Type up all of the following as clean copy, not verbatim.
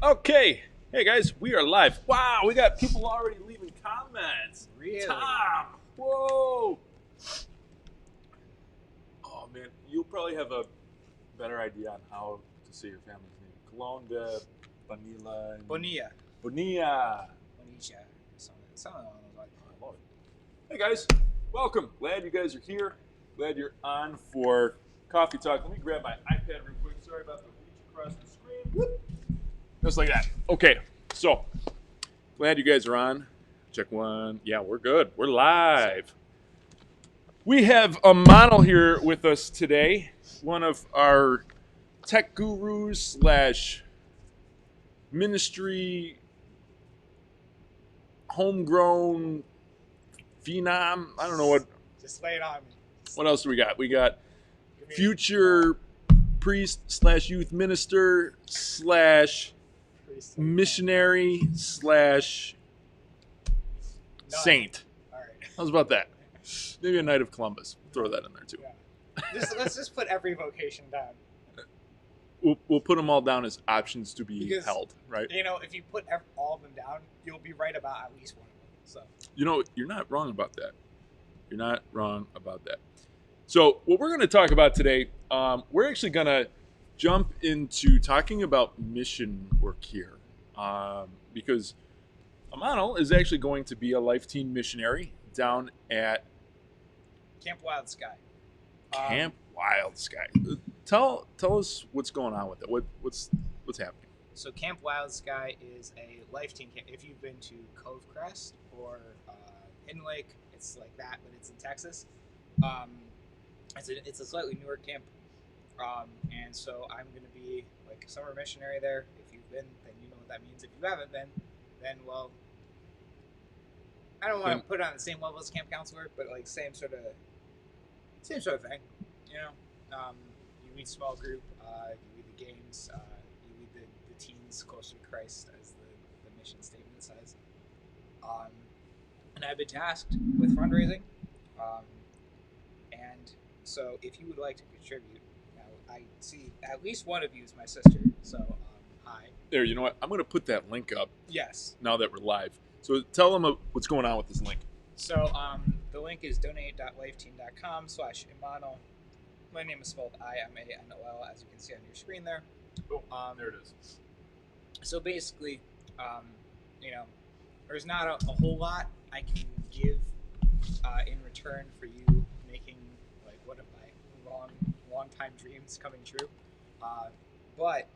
Okay. Hey guys, we are live. Wow, we got people already leaving comments. Really? Tom. Whoa. Oh man, you'll probably have a better idea on how to say your family's name. Colonda, Bonilla, Bonilla. Bonilla. Bonicia. Something along those lines. I love it. Hey guys, welcome. Glad you guys are here. Glad you're on for Coffee Talk. Let me grab my iPad real quick. Sorry about the reach across the screen. Whoop. Just like that. Okay, so glad you guys are on. Check one. Yeah, we're good. We're live. We have Imanol here with us today, one of our tech gurus slash ministry homegrown phenom. I don't know Just lay it on me. what else do we got. We got Give me future priest slash youth minister slash priest. missionary slash None. saint. All right. How's about that? Maybe a Knight of Columbus. Throw that in there too. Yeah. Let's just put every vocation down. We'll put them all down as options to be Because- held, right? You know, if you put all of them down, you'll be right about at least one of them. So You know, you're not wrong about that. You're not wrong about that. So, what we're going to talk about today, we're actually going to jump into talking about mission work here, because Imanol is actually going to be a Life Teen missionary down at Camp Wild Sky. Camp Wild Sky. Tell us what's going on with it. What's happening? So Camp Wild Sky is a life team camp. If you've been to Cove Crest or Hidden Lake, it's like that, but it's in Texas. It's a slightly newer camp, and so I'm going to be like a summer missionary there. If you've been, then you know what that means. If you haven't been, then well, I don't want to put it on the same level as camp counselor, but like same sort of thing, you know. You lead small group, you lead the games, you lead the teens closer to Christ, as the mission statement says. And I've been tasked with fundraising, and so if you would like to contribute, now I see at least one of you is my sister, so hi. There, you know what? I'm going to put that link up Yes. now that we're live. So tell them what's going on with this link. So the link is donate.lifeteam.com/Imanol. My name is spelled Imanol, as you can see on your screen there. Oh, there it is. So basically, you know, there's not a whole lot I can give in return for you making like one of my long time dreams coming true. But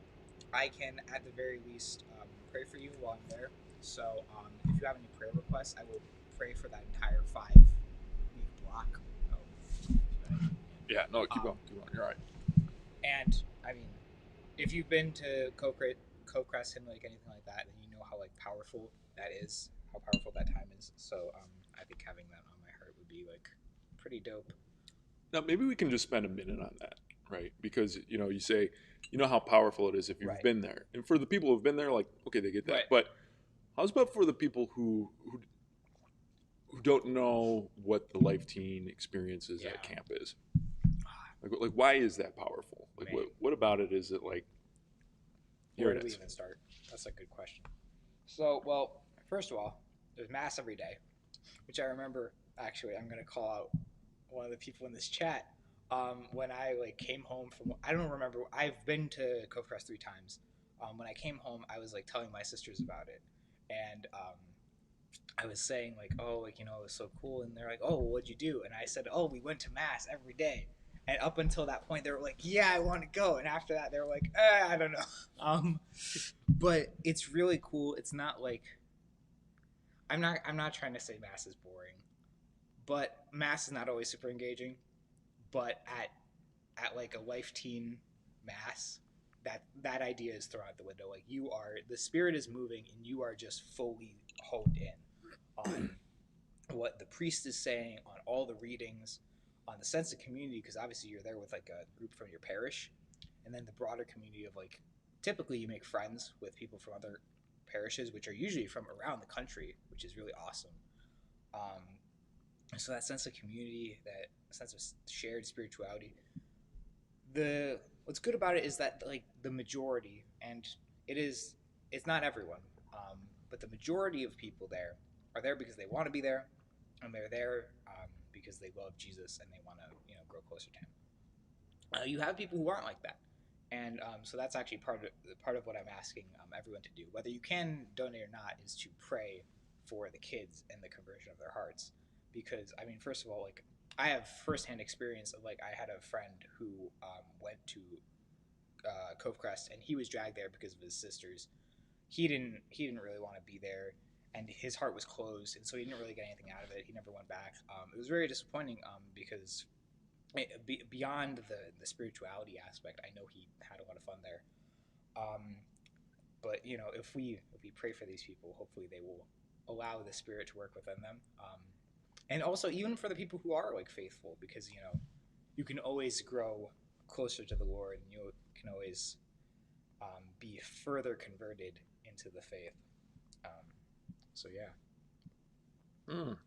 I can at the very least pray for you while I'm there. So if you have any prayer requests, I will pray for that entire 5-week block. Yeah, no, keep going. You're all right. And I mean, if you've been to Cove Crest, Hidden Lake, anything like that, then you know how like powerful that is, how powerful that time is. So I think having that on my heart would be like pretty dope. Now, maybe we can just spend a minute on that, right? Because, you say, how powerful it is if you've Right. been there. And for the people who've been there, like, okay, they get that. Right. But how's about for the people who don't know what the Life Teen experience is Yeah. at camp is? Like, why is that powerful? Like, Man. what about it is it like? Here Where it do we is. even start? That's a good question. So, well, first of all, there's mass every day, which I remember. Actually, I'm gonna call out one of the people in this chat. When I like came home from, I don't remember. I've been to Cove Crest 3 times. When I came home, I was like telling my sisters about it, and I was saying like, oh, like it was so cool, and they're like, oh, what'd you do? And I said, oh, we went to mass every day. And up until that point, they were like, yeah, I want to go. And after that, they were like, I don't know. But it's really cool. It's not like I'm not trying to say mass is boring, but mass is not always super engaging. But at like a Life Teen mass, that idea is thrown out the window. Like the spirit is moving, and you are just fully honed in on what the priest is saying, on all the readings, on the sense of community, because obviously you're there with like a group from your parish, and then the broader community of like, typically you make friends with people from other parishes, which are usually from around the country, which is really awesome. So that sense of community, that sense of shared spirituality, what's good about it is that like the majority, and it is it's not everyone, but the majority of people there are there because they want to be there, and they're there because they love Jesus and they want to grow closer to Him. You have people who aren't like that, and so that's actually part of what I'm asking everyone to do, whether you can donate or not, is to pray for the kids and the conversion of their hearts. Because I mean, first of all, like I have firsthand experience of like I had a friend who went to Cove Crest and he was dragged there because of his sisters. He didn't really want to be there, and his heart was closed, and so he didn't really get anything out of it. He never went back. It was very disappointing because beyond the spirituality aspect, I know he had a lot of fun there. Um, but if we pray for these people, hopefully they will allow the Spirit to work within them. And also even for the people who are like faithful, because you can always grow closer to the Lord, and you can always be further converted into the faith. Um, so yeah. Mm.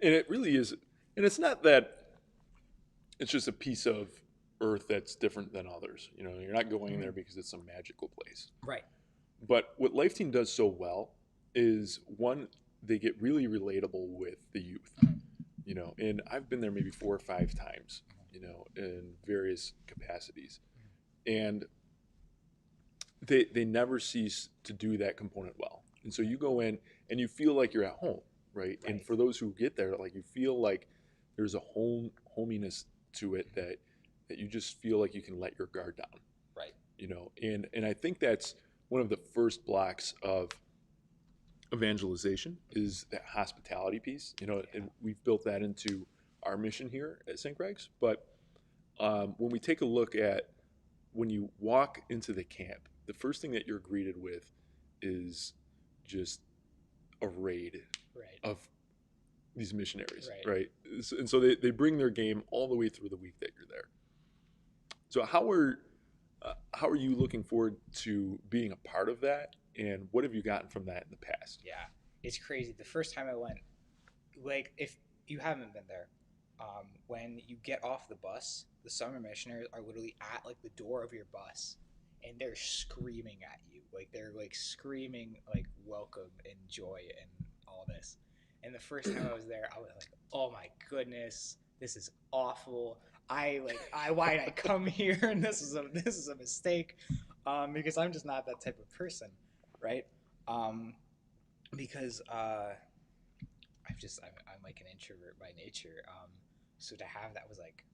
And it really is, and it's not that it's just a piece of earth that's different than others. You're not going there because it's some magical place. Right. But what Life Team does so well is, one, they get really relatable with the youth. And I've been there maybe 4 or 5 times, in various capacities. And they never cease to do that component well. And so you go in and you feel like you're at home, right? And for those who get there, like you feel like there's a hominess to it that you just feel like you can let your guard down. Right. And I think that's one of the first blocks of evangelization is that hospitality piece. And we've built that into our mission here at St. Greg's. But when we take a look at when you walk into the camp, the first thing that you're greeted with is just a raid of these missionaries, right? And so they bring their game all the way through the week that you're there. So how are you looking forward to being a part of that, and what have you gotten from that in the past? Yeah, it's crazy. The first time I went, like, if you haven't been there, when you get off the bus, the summer missionaries are literally at like the door of your bus, and they're screaming at you, like they're like screaming like welcome and joy and all this. And the first time I was there, I was like, oh my goodness, this is awful. Why did I come here? And this is a mistake, because I'm just not that type of person, right? Um, because I'm like an introvert by nature. So to have that was like,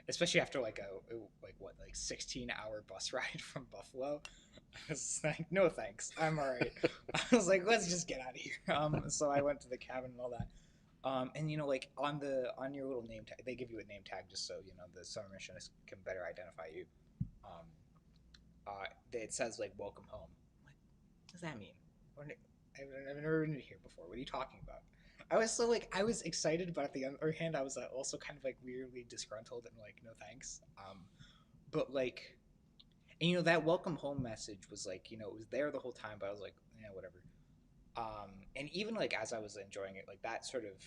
especially after like a like 16-hour bus ride from Buffalo, I was like, no thanks, I'm all right. I was like, let's just get out of here. So I went to the cabin and all that. And like on your little name tag, they give you a name tag just so the summer missionists can better identify you. Um, it says like welcome home. I'm like, what does that mean? I've never been here before. What are you talking about? I was excited, but at the other hand, I was also kind of like weirdly disgruntled and like, no thanks. But like, and that welcome home message was like, it was there the whole time, but I was like, yeah, whatever. And even like as I was enjoying it, like that sort of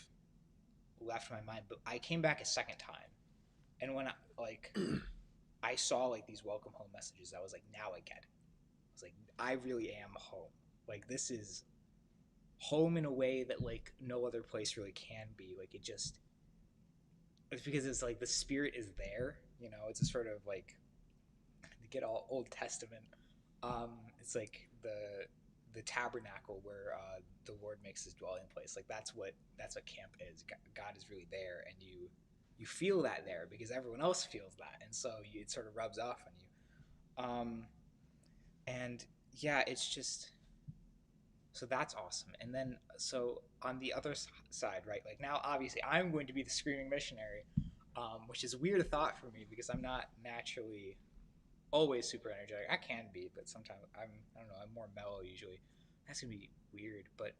left my mind. But I came back a second time, and when I saw like these welcome home messages, I was like, now I get it. I was like, I really am home. Like this is home in a way that like no other place really can be. Like it's because it's like the Spirit is there. It's a sort of like, to get all Old Testament. It's like the tabernacle where the Lord makes His dwelling place. Like that's what camp is. God is really there, and you feel that there because everyone else feels that, and so it sort of rubs off on you. And yeah, it's just, so that's awesome. And then so on the other side, right? Like now, obviously, I'm going to be the screaming missionary, which is a weird thought for me because I'm not naturally always super energetic. I can be, but sometimes I don't know, I'm more mellow usually. That's gonna be weird. But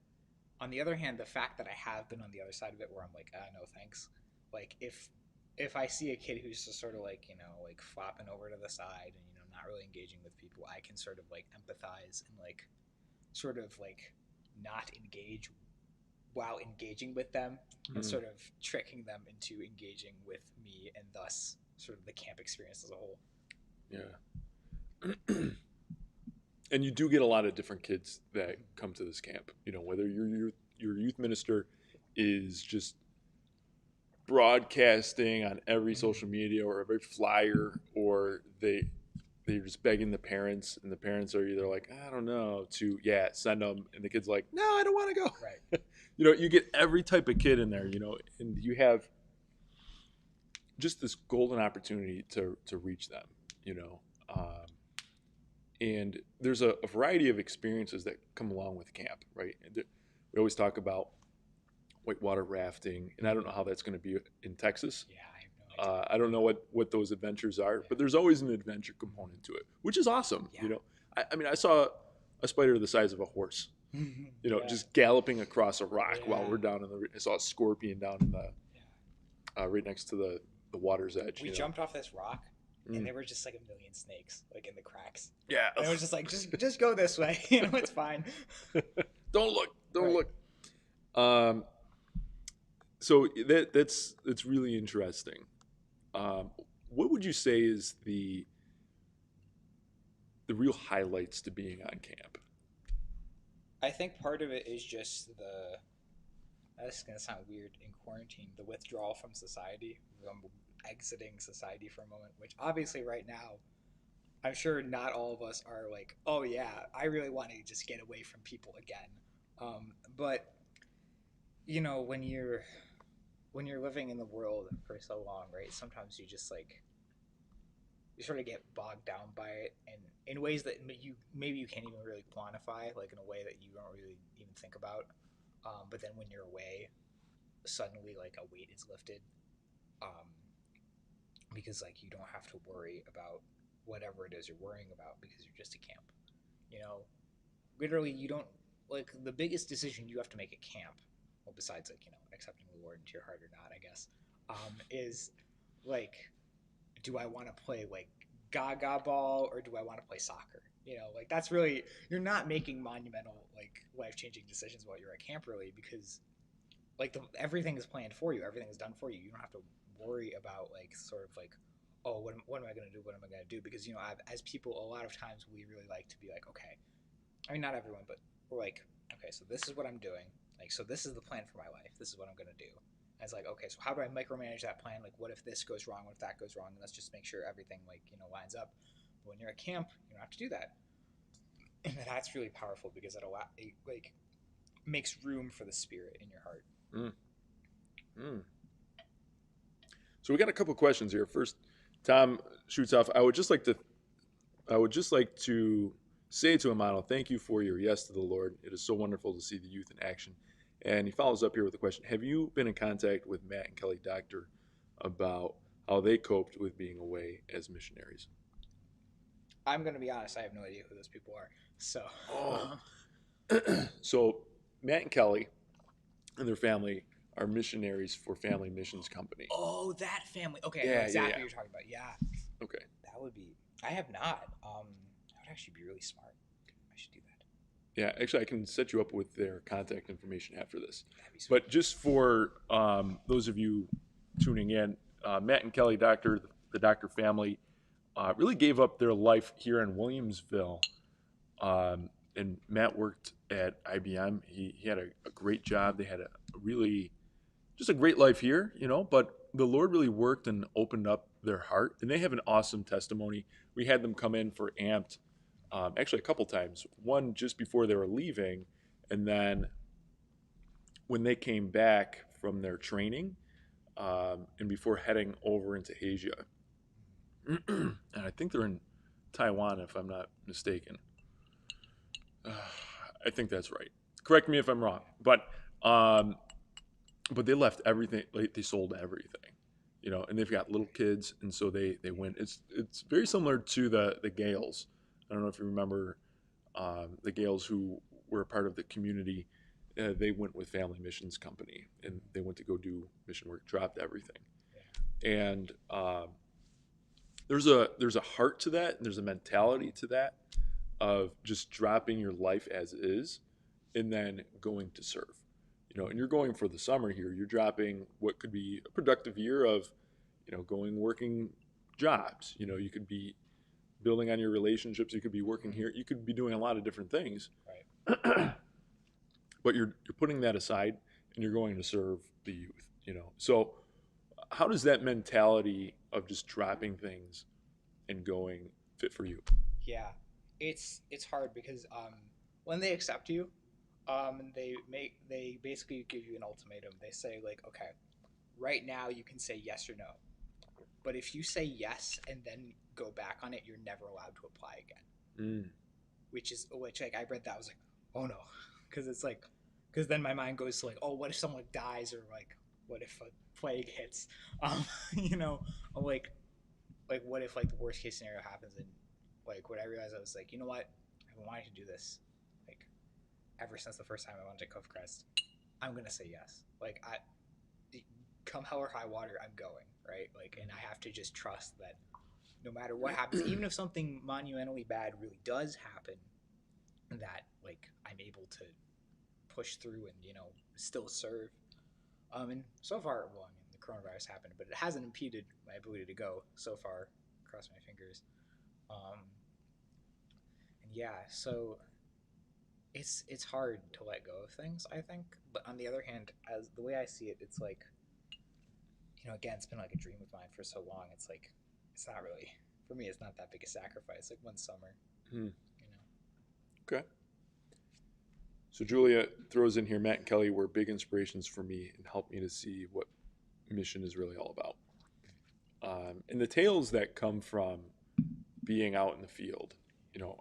on the other hand, the fact that I have been on the other side of it, where I'm like, no thanks. Like if I see a kid who's just sort of like like flopping over to the side and not really engaging with people, I can sort of like empathize and like sort of like not engage while engaging with them, and sort of tricking them into engaging with me, and thus sort of the camp experience as a whole. Yeah. and you do get a lot of different kids that come to this camp. You know, whether your youth minister is just broadcasting on every social media or every flyer, or they're just begging the parents, and the parents are either like, I don't know, to yeah, send them, and the kid's like, no, I don't want to go. Right. You know, you get every type of kid in there. You know, and you have just this golden opportunity to reach them. You know, and there's a variety of experiences that come along with camp, right? We always talk about whitewater rafting, and I don't know how that's going to be in Texas. Yeah, I have no idea. I don't know what those adventures are, Yeah. but there's always an adventure component to it, which is awesome. Yeah. You know, I mean, I saw a spider the size of a horse, you know, Yeah. just galloping across a rock while Yeah. we're down in the. I saw a scorpion down in the right next to the water's edge. We you know? jumped off this rock, Mm. and there were just like a million snakes, like in the cracks. Yeah, And it was just like, just go this way. You know, it's fine. don't Right. look. So that's really interesting. What would you say is the real highlights to being on camp? I think part of it is just the. This is gonna sound weird in quarantine. The withdrawal from society, exiting society for a moment. Which obviously, right now, I'm sure not all of us are like, oh yeah, I really want to just get away from people again. But you know, when you're living in the world for so long, right? Sometimes you just like you sort of get bogged down by it, and in ways that maybe you can't even really quantify, like in a way that you don't really even think about. But then when you're away, suddenly like a weight is lifted, um, because like you don't have to worry about whatever it is you're worrying about because you're just at camp. You know, literally you don't like the biggest decision you have to make at camp. Well, besides like accepting the Lord into your heart or not, I guess, is like, do I want to play like Gaga ball or do I want to play soccer? You know, like that's really you're not making monumental like life changing decisions while you're at camp really because like everything is planned for you, everything is done for you. You don't have to worry about like sort of like oh what am I going to do? What am I going to do? Because as people a lot of times we really like to be like okay, I mean not everyone, but we're like okay, so this is what I'm doing. Like so this is the plan for my life. This is what I'm going to do. And it's like okay, so how do I micromanage that plan? Like what if this goes wrong? What if that goes wrong? And let's just make sure everything like lines up. But when you're at camp, you don't have to do that, and that's really powerful because it like makes room for the spirit in your heart. Mm. Mm. So we got a couple questions here. First, Tom shoots off. I would just like to say to Imanol, thank you for your yes to the Lord. It is so wonderful to see the youth in action. And he follows up here with a question: have you been in contact with Matt and Kelly Doctor about how they coped with being away as missionaries? I'm gonna be honest. I have no idea who those people are. So. Oh. So Matt and Kelly and their family are missionaries for Family Missions Company. Oh, that family. Okay, I Yeah, know exactly yeah. what you're talking about. Yeah, Okay. that would be. I have not. That would actually be really smart. I should do that. Yeah, actually, I can set you up with their contact information after this. That'd be sweet. But just for those of you tuning in, Matt and Kelly Doctor, the Doctor family, really gave up their life here in Williamsville. And Matt worked at IBM. He had a great job. They had just a great life here, but the Lord really worked and opened up their heart. And they have an awesome testimony. We had them come in for Amped actually a couple times. One just before they were leaving, and then when they came back from their training, and before heading over into Asia. And I think they're in Taiwan, if I'm not mistaken. I think that's right. Correct me if I'm wrong, but they left everything. Like they sold everything, and they've got little kids, and so they went. It's very similar to the Gales. I don't know if you remember the Gales who were a part of the community. They went with Family Missions Company, and they went to go do mission work. Dropped everything, and there's a heart to that, and there's a mentality to that of just dropping your life as is and then going to serve. And you're going for the summer here. You're dropping what could be a productive year of, going working jobs. You could be building on your relationships. You could be working here. You could be doing a lot of different things. Right. But you're putting that aside and you're going to serve the youth. So how does that mentality of just dropping things and going fit for you? Yeah, it's hard because when they accept you, they basically give you an ultimatum. They say like, okay, right now you can say yes or no, but if you say yes and then go back on it, you're never allowed to apply again. Mm. Which like I read that, I was like, oh no, because it's like, because then my mind goes to like, oh, what if someone dies, or like, what if a plague hits, um, you know, I'm like what if like the worst case scenario happens, and like what I realized, I was like, you know what, I've been wanting to do this like ever since the first time I went to Cove Crest. I'm gonna say yes. Like I come hell or high water, I'm going, right? Like, and I have to just trust that no matter what happens, even if something monumentally bad really does happen, that like I'm able to push through and still serve. And so far, well, I mean, the coronavirus happened, but it hasn't impeded my ability to go so far. Cross my fingers. Um, and yeah, so it's hard to let go of things, I think. But on the other hand, as the way I see it, it's like, again, it's been like a dream of mine for so long. It's like it's not really, for me. It's not that big a sacrifice. Like one summer, Hmm. you know. Okay. So Julia throws in here, Matt and Kelly were big inspirations for me and helped me to see what mission is really all about. And the tales that come from being out in the field,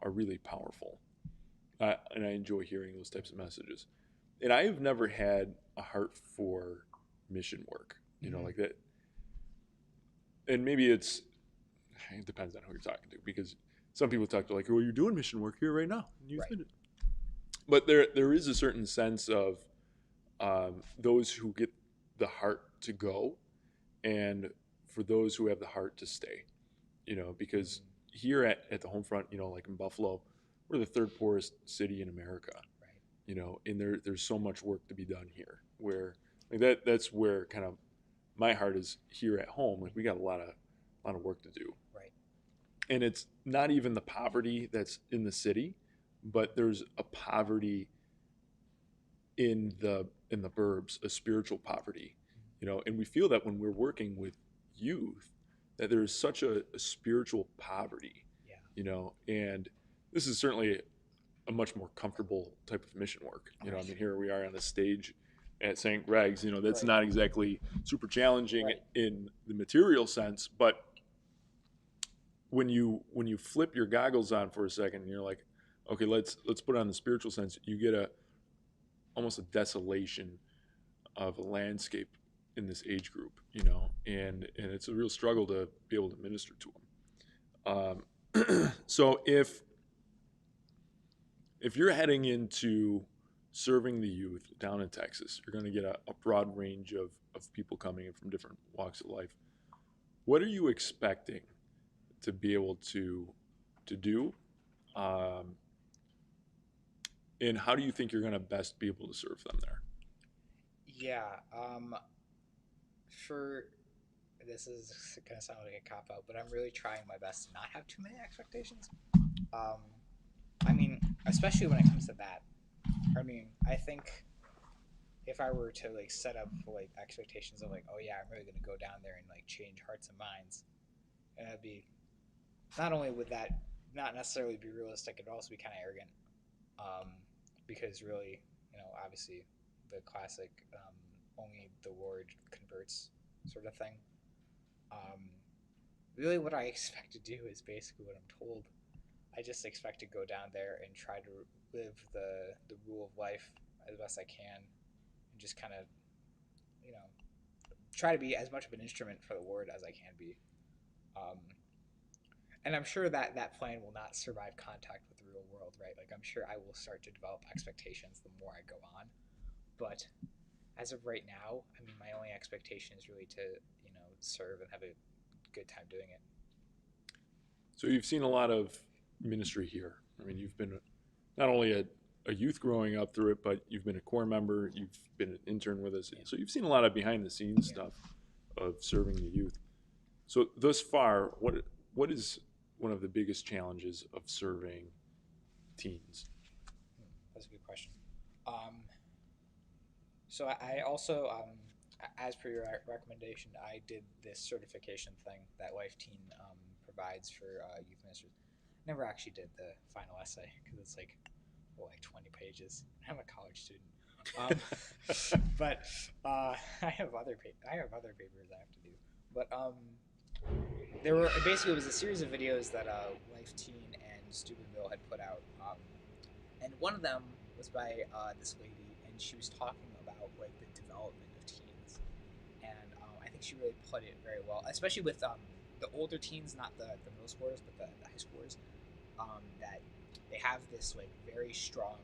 are really powerful. And I enjoy hearing those types of messages. And I have never had a heart for mission work, like that. And maybe it depends on who you're talking to, because some people talk to like, well, you're doing mission work here right now. Right. But there is a certain sense of those who get the heart to go, and for those who have the heart to stay, because here at the home front, like in Buffalo, we're the third poorest city in America, Right. And there's so much work to be done here, where like that's where kind of my heart is here at home. Like we got a lot of work to do. Right. And it's not even the poverty that's in the city, but there's a poverty in the burbs, a spiritual poverty, and we feel that when we're working with youth, that there's such a spiritual poverty, Yeah. And this is certainly a much more comfortable type of mission work. I mean, here we are on the stage at St. Greg's, that's Right. not exactly super challenging Right. in the material sense, but when you flip your goggles on for a second and you're like, okay, let's put it on the spiritual sense, you get almost a desolation of a landscape in this age group, and it's a real struggle to be able to minister to them. So if you're heading into serving the youth down in Texas, you're going to get a broad range of people coming in from different walks of life. What are you expecting to be able to do? And how do you think you're going to best be able to serve them there? Yeah. For this is gonna sound like a cop out, but I'm really trying my best to not have too many expectations. Um, I mean, especially when it comes to that. I mean, I think if I were to like set up like expectations of like, oh yeah, I'm really gonna go down there and like change hearts and minds, and that'd be, not only would that not necessarily be realistic, it'd also be kind of arrogant, um, because really, obviously, the classic only the Lord converts sort of thing. Um, Really, what I expect to do is basically what I'm told. I just expect to go down there and try to live the rule of life as best I can, and just kind of, you know, try to be as much of an instrument for the Lord as I can be. Um, and I'm sure that that plan will not survive contact with the real world, right? Like I'm sure I will start to develop expectations the more I go on. But as of right now, I mean, my only expectation is really to, serve and have a good time doing it. So you've seen a lot of ministry here. I mean, you've been not only a youth growing up through it, but you've been a core member, you've been an intern with us. Yeah. So you've seen a lot of behind the scenes stuff of serving the youth. So thus far, what one of the biggest challenges of serving teens? That's a good question. Um, so I also, as per your recommendation, I did this certification thing that Life Teen provides for youth ministers. Never actually did the final essay because it's like, well, like 20 pages. I'm a college student. But I have other papers I have to do. But there were basically, it was a series of videos that Life Teen and Steubenville had put out, and one of them was by this lady, and she was talking about like the development of teens, and I think she really put it very well, especially with the older teens, not the middle schoolers, but the high schoolers, that they have this like very strong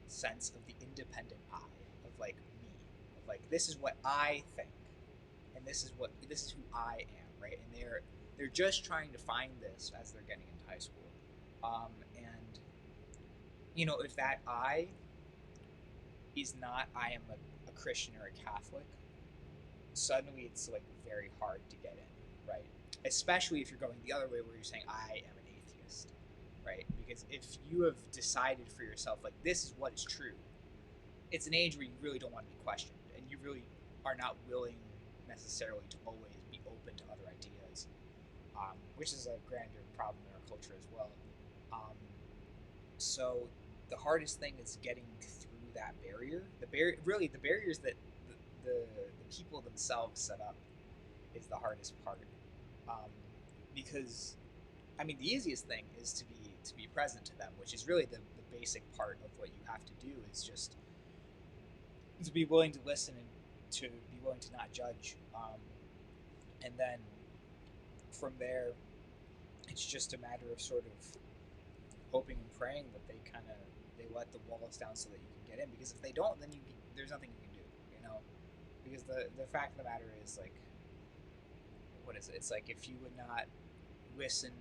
sense of the independent I, of like me, of like this is what I think, and this is who I am, right? And they're just trying to find this as they're getting into high school, and if that I is not I am a Christian or a Catholic, suddenly it's like very hard to get in, right? Especially if you're going the other way where you're saying I am an atheist, right? Because if you have decided for yourself like this is what is true, it's an age where you really don't want to be questioned, and you really are not willing necessarily to always be open to other ideas, which is a grander problem in our culture as well. Um, so the hardest thing is getting through that barrier. Really, the barriers that the people themselves set up is the hardest part, um, because I mean the easiest thing is to be present to them, which is really the basic part of what you have to do is just to be willing to listen and to be willing to not judge, and then from there it's just a matter of sort of hoping and praying that they let the walls down so that you can get in, because if they don't, then there's nothing you can do, because the fact of the matter is, like, what is it? It's like if you would not listen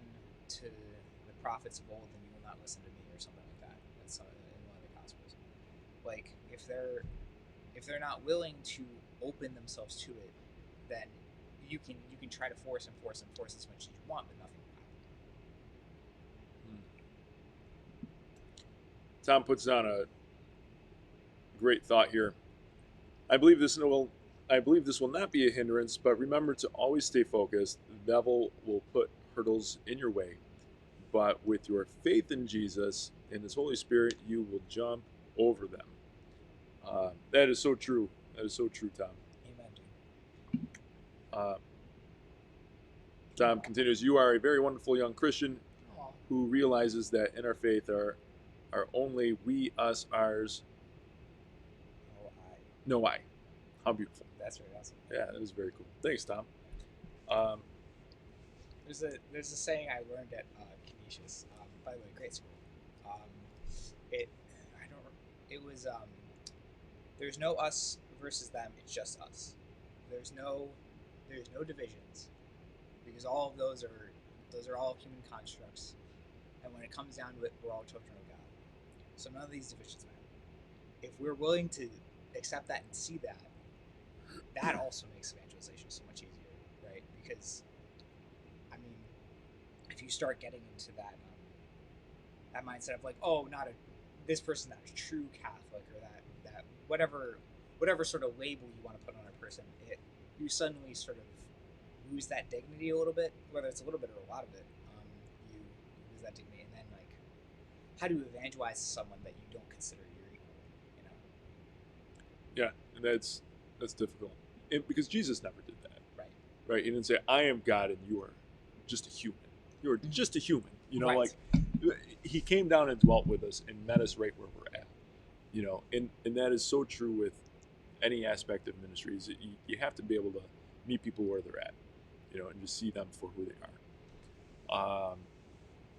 to the prophets of old, then you will not listen to me, or something like that. That's in one of the gospels. Like if they're not willing to open themselves to it, then you can try to force and force and force as much as you want, but nothing will happen. Tom puts down a great thought here. I believe this will not be a hindrance, but remember to always stay focused. The devil will put hurdles in your way, but with your faith in Jesus and His Holy Spirit, you will jump over them. That is so true. That is so true, Tom. Amen, dude. Uh, Tom continues, you are a very wonderful young Christian who realizes that in our faith are only we, us, ours, no I. How beautiful. That's really awesome. Yeah, that is very cool. Thanks, Tom. There's a saying I learned at Canisius. By the way, great school. It I don't. It was there's no us versus them. It's just us. There's no divisions, because all of those are all human constructs, and when it comes down to it, we're all children of God. So none of these divisions matter. If we're willing to accept that and see that, that also makes evangelization so much easier, right? Because I mean, if you start getting into that mindset of like, oh, this person's not a true Catholic, or that whatever sort of label you want to put on a person, you suddenly sort of lose that dignity a little bit, whether it's a little bit or a lot of it. You lose that dignity, and then like, how do you evangelize someone that you don't consider your equal? Yeah, and that's difficult, because Jesus never did that. Right. Right. He didn't say, "I am God and you are just a human. You are just a human." Right. Like He came down and dwelt with us and met us right where we're at. And that is so true with any aspect of ministry. Is that you have to be able to meet people where they're at, and just see them for who they are.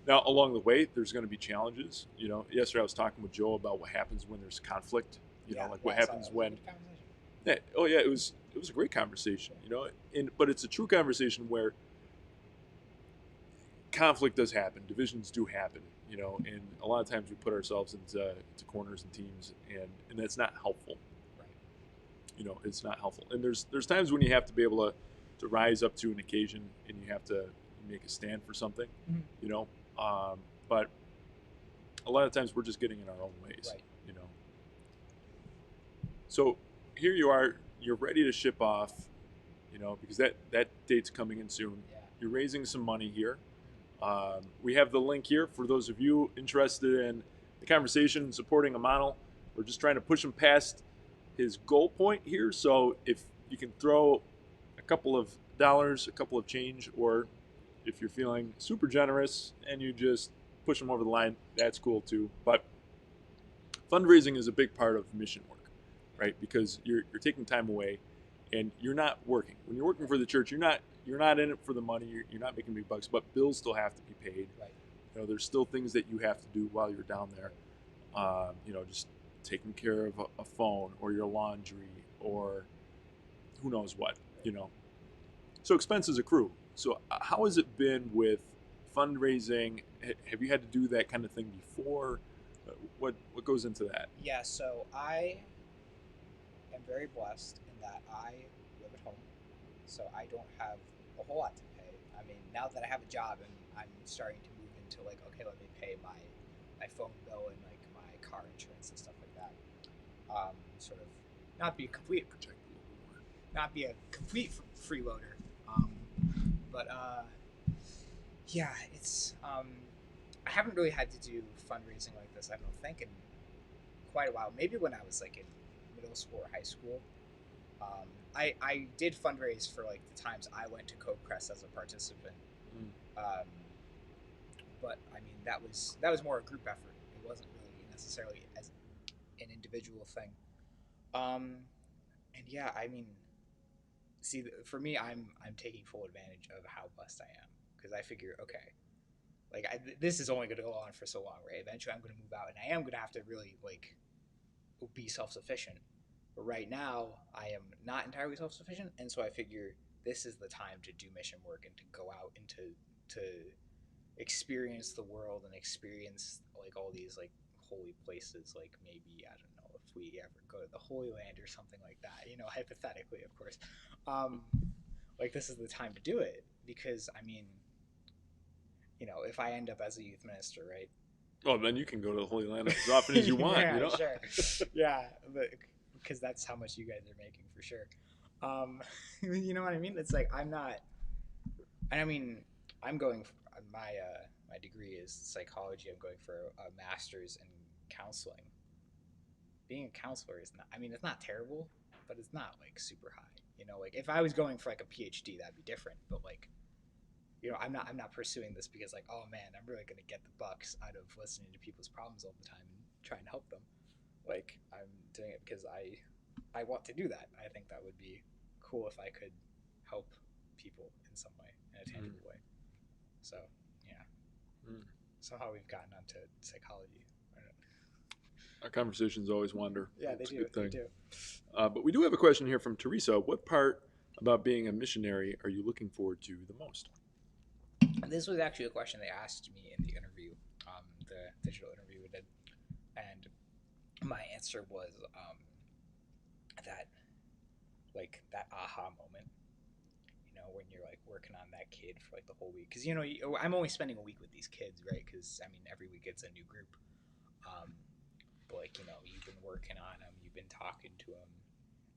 Now, along the way, there's going to be challenges. Yesterday I was talking with Joe about what happens when there's conflict. What happens when. Yeah, oh yeah, it was a great conversation. But it's a true conversation where conflict does happen, divisions do happen. And a lot of times we put ourselves into corners and teams, and that's not helpful. Right. It's not helpful. And there's times when you have to be able to rise up to an occasion, and you have to make a stand for something, Mhm. you know. But a lot of times we're just getting in our own ways, Right. you know. So here you are, you're ready to ship off, you know, because that date's coming in soon. Yeah. You're raising some money here. We have the link here for those of you interested in the conversation supporting Imanol. We're just trying to push him past his goal point here. So if you can throw a couple of dollars, a couple of change, or if you're feeling super generous and you just push them over the line, that's cool too. But fundraising is a big part of mission work, right? Because you're taking time away and you're not working. When you're working for the church, you're not in it for the money. You're not making big bucks, but bills still have to be paid. Right. You know, there's still things that you have to do while you're down there. You know, just taking care of a phone or your laundry or who knows what. You know, so expenses accrue. So how has it been with fundraising? Have you had to do that kind of thing before? What goes into that? Yeah, so I am very blessed in that I live at home, so I don't have a whole lot to pay. I mean, now that I have a job and I'm starting to move into like, okay, let me pay my phone bill and like my car insurance and stuff like that. Sort of not be a complete Protect a little more. not be a complete freeloader, um, but yeah, it's I haven't really had to do fundraising like this. I don't think in quite a while. Maybe when I was like in middle school or high school. Um, I did fundraise for like the times I went to Code Press as a participant, Mm. um, but I mean that was more a group effort. It wasn't really necessarily as an individual thing. Um, and yeah, I mean, see, for me, I'm taking full advantage of how blessed I am because I figure, okay, like this is only going to go on for so long, right? Eventually, I'm going to move out, and I am going to have to really like be self sufficient. But right now, I am not entirely self sufficient, and so I figure this is the time to do mission work and to go out and to experience the world and experience like all these like holy places. Like maybe I don't know if we ever go to the Holy Land or something like that. You know, hypothetically, of course. Um, like this is the time to do it because I mean, you know, if I end up as a youth minister, right? Well, then you can go to the Holy Land as often as you want. Yeah, You know. sure. Yeah, because that's how much you guys are making for sure. You know what I mean? It's like I'm not. And I mean, I'm going. My degree is psychology. I'm going for a master's in counseling. Being a counselor is not. I mean, it's not terrible, but it's not like super high. You know, like if I was going for like a PhD, that'd be different. But like, you know, I'm not pursuing this because like, oh man, I'm really gonna get the bucks out of listening to people's problems all the time and trying to help them. Like I'm doing it because I want to do that. I think that would be cool if I could help people in some way, in a tangible way. So yeah, somehow we've gotten onto psychology. Our conversations always wander. Yeah, It's they a do. good thing. They do. But we do have a question here from Teresa. What part about being a missionary are you looking forward to the most? This was actually a question they asked me in the interview, the digital interview we did, and my answer was that like that aha moment. You know, when you're like working on that kid for like the whole week, because you know I'm only spending a week with these kids, right? Because I mean every week it's a new group. Um, but like you know you've been working on them, you've been talking to them,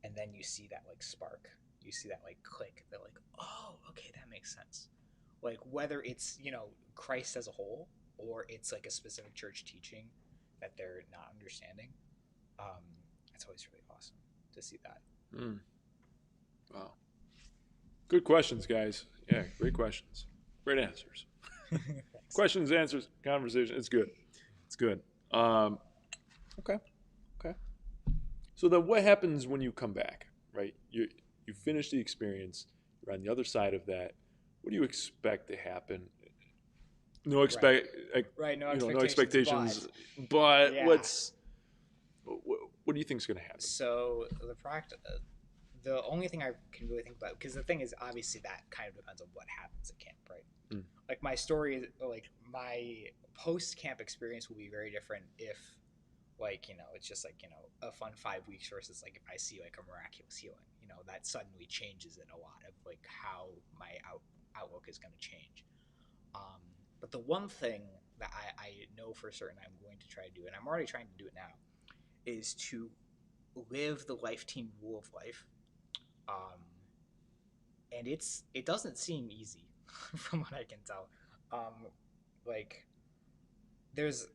and then you see that like spark, you see that like click, that like oh okay that makes sense. Like whether it's you know Christ as a whole or it's like a specific church teaching that they're not understanding. Um, it's always really awesome to see that. Mm. Wow. Good questions, guys. Yeah, great questions. Great answers. Questions, answers, conversation. It's good. It's good. Okay. Okay. So then what happens when you come back, right? You finish the experience, you're on the other side of that. What do you expect to happen? No expect Right, no you know, no expectations, expectations, but yeah. what do you think is going to happen? So the only thing I can really think about, because the thing is obviously that kind of depends on what happens at camp, right? Mm. Like my story, like my post camp experience will be very different if, like you know, it's just like you know a fun 5 weeks versus like if I see like a miraculous healing, you know, that suddenly changes it a lot of like how my outlook is going to change. But the one thing that I know for certain I'm going to try to do, and I'm already trying to do it now, is to live the life team rule of life. Um, and it doesn't seem easy from what I can tell. Like there's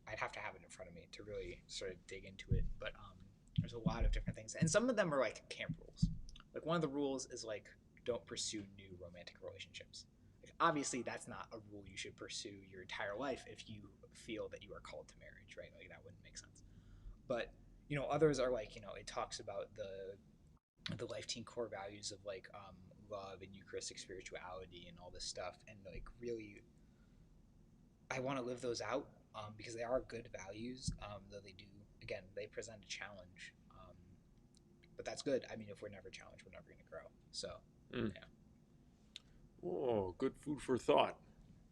I'd have to have it in front of me to really sort of dig into it, but there's a lot of different things, and some of them are like camp rules. Like one of the rules is like don't pursue new romantic relationships. Like obviously that's not a rule you should pursue your entire life if you feel that you are called to marriage, right? Like that wouldn't make sense. But others are like it talks about the life team core values of like love and Eucharistic spirituality and all this stuff, and like really I want to live those out because they are good values, though they do, again, they present a challenge. But that's good. I mean, if we're never challenged, we're never going to grow. So, yeah. Oh, good food for thought.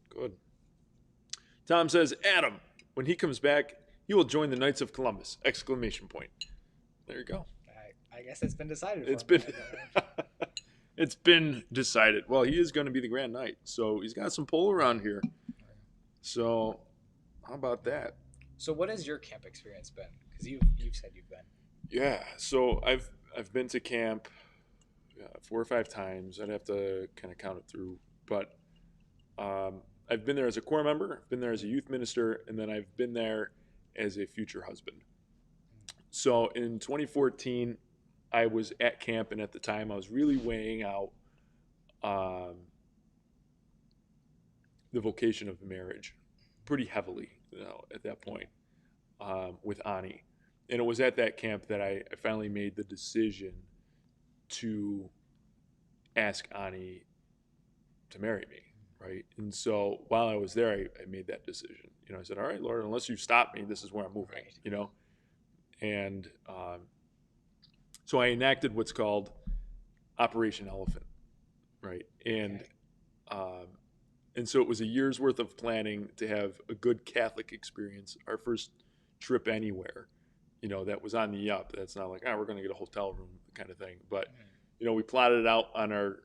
Good. Tom says, Adam, when he comes back, he will join the Knights of Columbus! Exclamation point. There you go. I guess it's been decided. It's been it's been decided. Well, he is going to be the Grand Knight, so he's got some pull around here. So, how about that? So, what has your camp experience been? Because you've said you've been. Yeah. So I've been to camp 4 or 5 times. I'd have to kind of count it through, but I've been there as a core member. I've been there as a youth minister, and then I've been there as a future husband. So in 2014, I was at camp, and at the time, I was really weighing out the vocation of marriage pretty heavily, at that point with Ani. And it was at that camp that I finally made the decision to ask Ani to marry me, right? And so while I was there, I made that decision. I said, all right, Lord, unless you stop me, this is where I'm moving, And so I enacted what's called Operation Elephant, right? And so it was a year's worth of planning to have a good Catholic experience, our first trip anywhere, that was on the up. That's not like, we're going to get a hotel room kind of thing. But, we plotted it out on our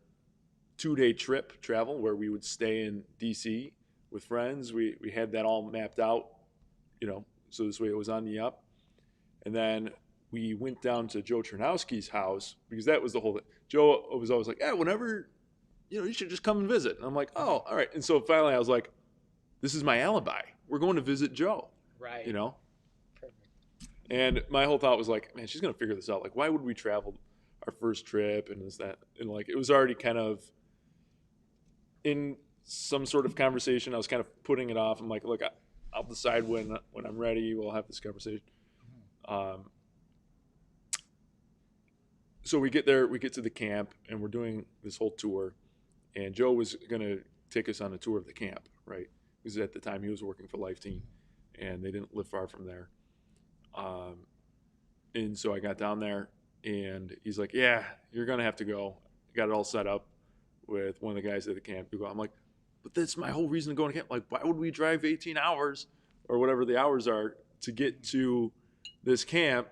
2-day trip travel where we would stay in D.C. with friends. We had that all mapped out, so this way it was on the up. And then we went down to Joe Chernowski's house because that was the whole thing. Joe was always like, whenever, you should just come and visit. And I'm like, oh, all right. And so finally I was like, this is my alibi. We're going to visit Joe. Right. Perfect. And my whole thought was like, man, she's going to figure this out. Like, why would we travel our first trip and this, that? And like, it was already kind of in some sort of conversation. I was kind of putting it off. I'm like, look, I'll decide when I'm ready. We'll have this conversation. So we get there, we get to the camp, and we're doing this whole tour. And Joe was going to take us on a tour of the camp, right? Because at the time he was working for Life Team, and they didn't live far from there. And so I got down there, and he's like, yeah, you're going to have to go. I got it all set up with one of the guys at the camp. I'm like, but that's my whole reason to go to camp. Like, why would we drive 18 hours or whatever the hours are to get to this camp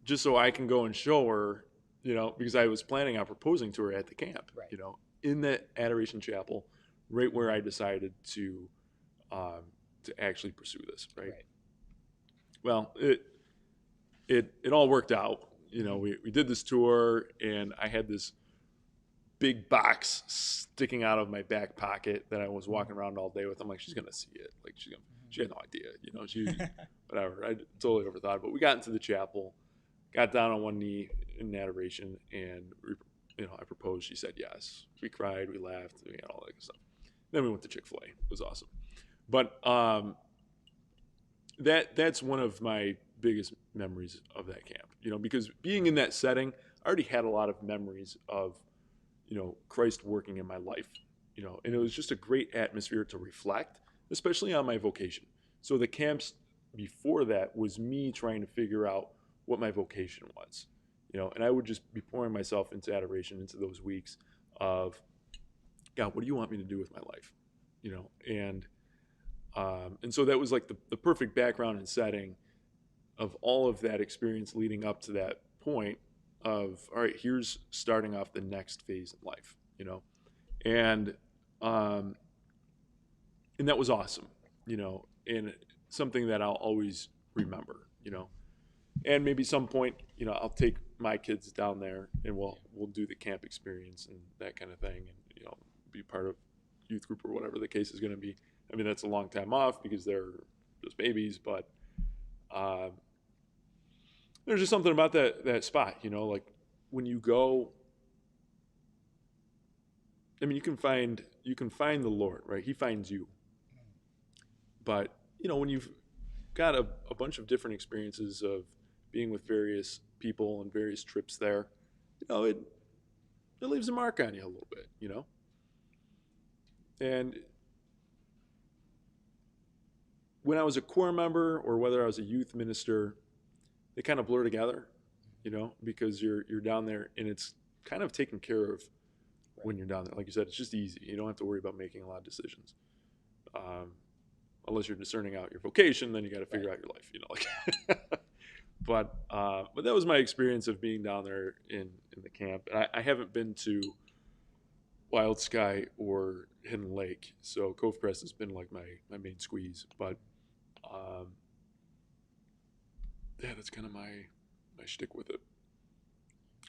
just so I can go and show her, because I was planning on proposing to her at the camp, right. In the Adoration Chapel, right where I decided to actually pursue this, right? Well, it all worked out. We did this tour, and I had this big box sticking out of my back pocket that I was walking around all day with. I'm like, she's gonna see it. Like she had no idea. She whatever. I totally overthought it. But we got into the chapel, got down on one knee in adoration, and I proposed. She said yes. We cried, we laughed, we had all that good stuff. Then we went to Chick-fil-A. It was awesome. But that's one of my biggest memories of that camp. Because being in that setting, I already had a lot of memories of Christ working in my life. And it was just a great atmosphere to reflect, especially on my vocation. So the camps before that was me trying to figure out what my vocation was. And I would just be pouring myself into adoration into those weeks of, God, what do you want me to do with my life? And so that was like the perfect background and setting of all of that experience leading up to that point of, all right, here's starting off the next phase in life, And and that was awesome, and something that I'll always remember, and maybe some point, I'll take my kids down there and we'll do the camp experience and that kind of thing, and be part of youth group or whatever the case is going to be. I mean, that's a long time off because they're just babies, but there's just something about that spot, like when you go. I mean, you can find the Lord, right? He finds you. But when you've got a bunch of different experiences of being with various people and various trips there, it leaves a mark on you a little bit, And when I was a core member or whether I was a youth minister, they kind of blur together, because you're down there and it's kind of taken care of when you're down there. Like you said, it's just easy. You don't have to worry about making a lot of decisions. Unless you're discerning out your vocation, then you got to figure out your life, But that was my experience of being down there in the camp. And I haven't been to Wild Sky or Hidden Lake, so Cove Crest has been like my main squeeze. But that's kind of my shtick with it.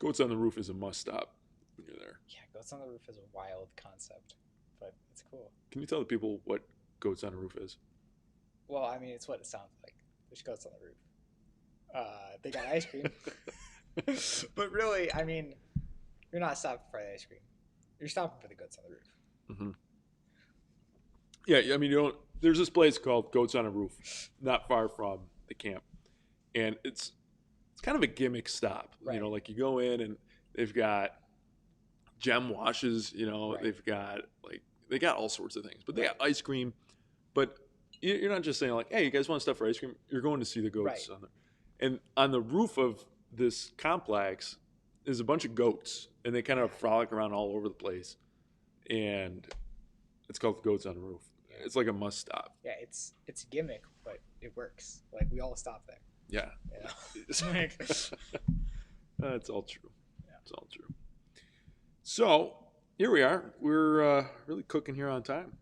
Goats on the Roof is a must stop when you're there. Yeah, Goats on the Roof is a wild concept, but it's cool. Can you tell the people what Goats on a Roof is? Well, I mean, it's what it sounds like. There's goats on the roof. They got ice cream. But really, I mean, you're not stopping for the ice cream. You're stopping for the goats on the roof. Mm-hmm. Yeah, I mean, there's this place called Goats on a Roof, not far from the camp. And it's kind of a gimmick stop. Right. Like you go in and they've got gem washes, right. They've got they got all sorts of things, but they got ice cream. But you're not just saying like, hey, you guys want stuff for ice cream? You're going to see the goats on there. And on the roof of this complex is a bunch of goats, and they kind of frolic around all over the place. And it's called Goats on the Roof. It's like a must stop. Yeah, it's a gimmick, but it works. Like we all stop there. Yeah. That's all true. Yeah. It's all true. So here we are. We're really cooking here on time.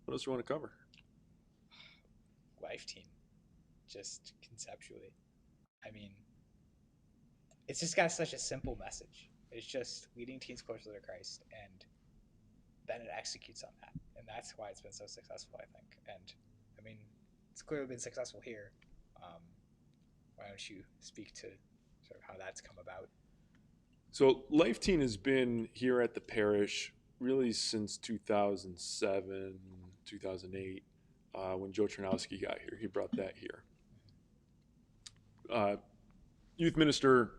What else do you want to cover? Life team, just conceptually. I mean, it's just got such a simple message. It's just leading teens closer to Christ, and then it executes on that. And that's why it's been so successful, I think. And, I mean, it's clearly been successful here. Why don't you speak to sort of how that's come about? So Life Teen has been here at the parish really since 2007, 2008, when Joe Chernowski got here. He brought that here. Youth minister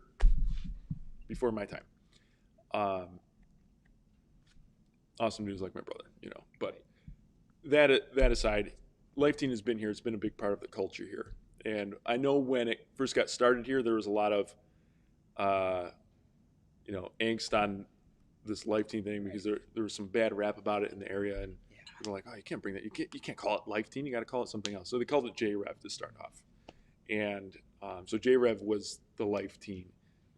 before my time. Awesome news, like my brother, But that aside, Life Teen has been here. It's been a big part of the culture here. And I know when it first got started here, there was a lot of, angst on this Life Teen thing because there was some bad rap about it in the area, and people were like, "Oh, you can't bring that. You can't call it Life Teen. You got to call it something else." So they called it JREV to start off, and so JREV was the Life Teen,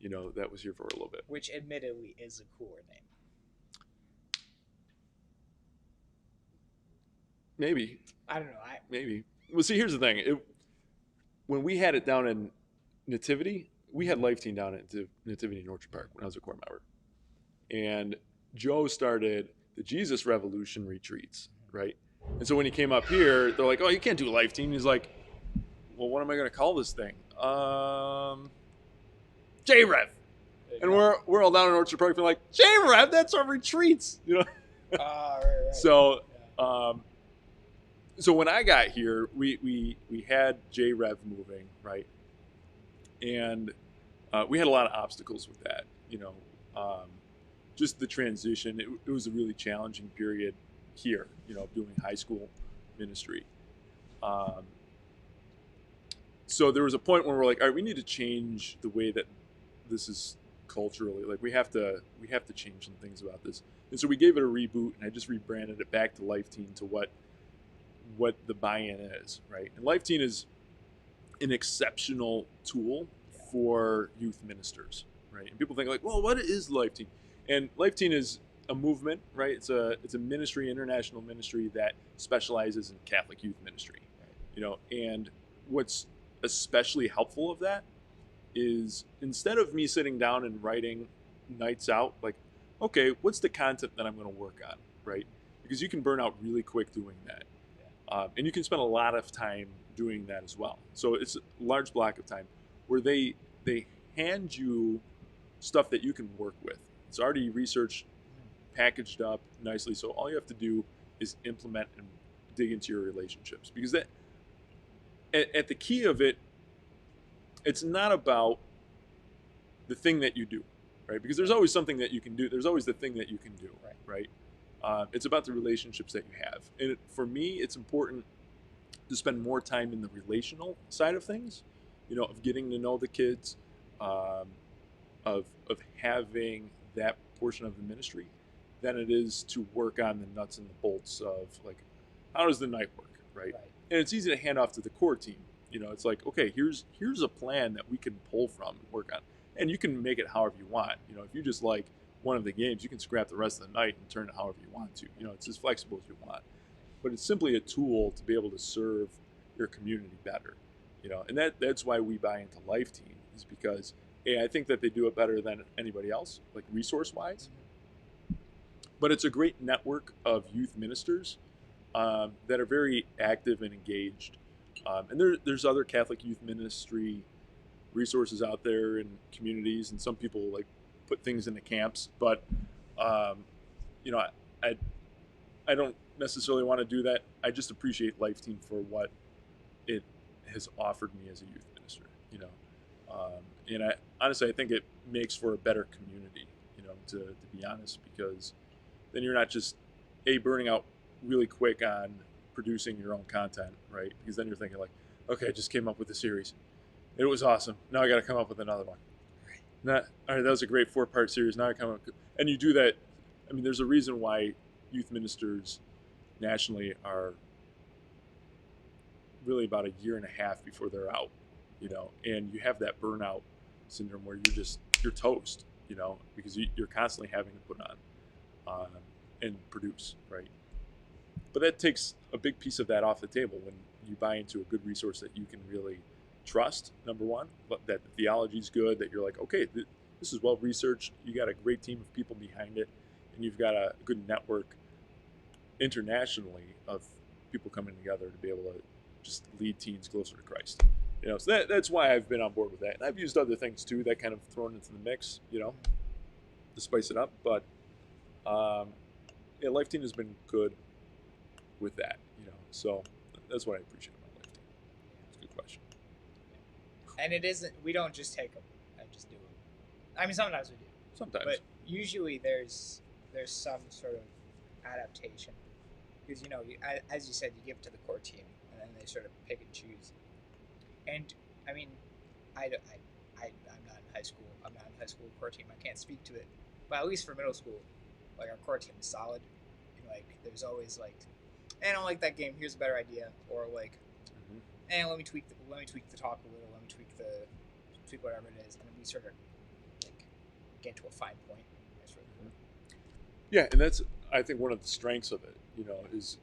that was here for a little bit. Which, admittedly, is a cooler name. Maybe. I don't know. Maybe. Well, see, here's the thing. When we had it down in Nativity, we had Life Teen down at Nativity in Orchard Park when I was a core member. And Joe started the Jesus Revolution retreats, right? And so when he came up here, they're like, "Oh, you can't do Life Teen." He's like, "Well, what am I going to call this thing?" JREV. And we're all down in Orchard Park, being like, "JREV, that's our retreats," Right. So, so when I got here, we had JREV moving, right? And we had a lot of obstacles with that, just the transition. It was a really challenging period here, doing high school ministry. So there was a point where we're like, all right, we need to change the way that this is culturally. Like we have to change some things about this. And so we gave it a reboot, and I just rebranded it back to Life Teen to what the buy-in is, right? And Life Teen is an exceptional tool for youth ministers, right? And people think like, well, what is Life Teen? And Life Teen is a movement, right? It's a ministry, international ministry that specializes in Catholic youth ministry, you know. And what's especially helpful of that is instead of me sitting down and writing nights out, like, okay, what's the content that I'm going to work on, right? Because you can burn out really quick doing that, and you can spend a lot of time doing that as well. So it's a large block of time where they hand you stuff that you can work with. It's already researched, packaged up nicely. So all you have to do is implement and dig into your relationships. Because that, at the key of it, it's not about the thing that you do, right? Because there's always something that you can do. There's always the thing that you can do, right? It's about the relationships that you have. And for me, it's important to spend more time in the relational side of things, you know, of getting to know the kids, of having that portion of the ministry, than it is to work on the nuts and the bolts of, like, how does the night work, right? And it's easy to hand off to the core team. You know, it's like, okay, here's a plan that we can pull from and work on, and you can make it however you want. You know, if you just like one of the games, you can scrap the rest of the night and turn it however you want to. You know, it's as flexible as you want, but it's simply a tool to be able to serve your community better. You know, and that's why we buy into Life Team, is because I think that they do it better than anybody else, like resource wise. But it's a great network of youth ministers that are very active and engaged. And there's other Catholic youth ministry resources out there in communities, and some people like put things into camps. But you know, I don't necessarily want to do that. I just appreciate Life Team for what it has offered me as a youth minister. You know, and I think it makes for a better community. You know, to be honest, because then you're not just burning out really quick on producing your own content, right? Because then you're thinking like, okay, I just came up with a series, it was awesome, now I got to come up with another one. Not all right, that was a great 4-part series, now I come up, and you do that. I mean, there's a reason why youth ministers nationally are really about a year and a half before they're out, you know, and you have that burnout syndrome where you're toast, you know, because you're constantly having to put on and produce, right? But that takes a big piece of that off the table when you buy into a good resource that you can really trust, number one, that the theology is good, that you're like, okay, this is well researched, you got a great team of people behind it, and you've got a good network internationally of people coming together to be able to just lead teens closer to Christ. You know, so that's why I've been on board with that. And I've used other things too that kind of thrown into the mix, you know, to spice it up. But yeah, Life Team has been good with that, you know. So that's what I appreciate about Life Team. It's a good question. And it isn't. We don't just take them and just do them. I mean, sometimes we do. Sometimes. But usually there's some sort of adaptation, because, you know, as you said, you give it to the core team, and then they sort of pick and choose. And I mean, I'm not in high school. I'm not in high school core team. I can't speak to it. But at least for middle school, like, our core team is solid. And, like, there's always like, I don't like that game. Here's a better idea, or like, let me tweak the talk a little. Let me tweak whatever it is, and then we sort of like get to a fine point. Yeah, and that's, I think, one of the strengths of it. You know, is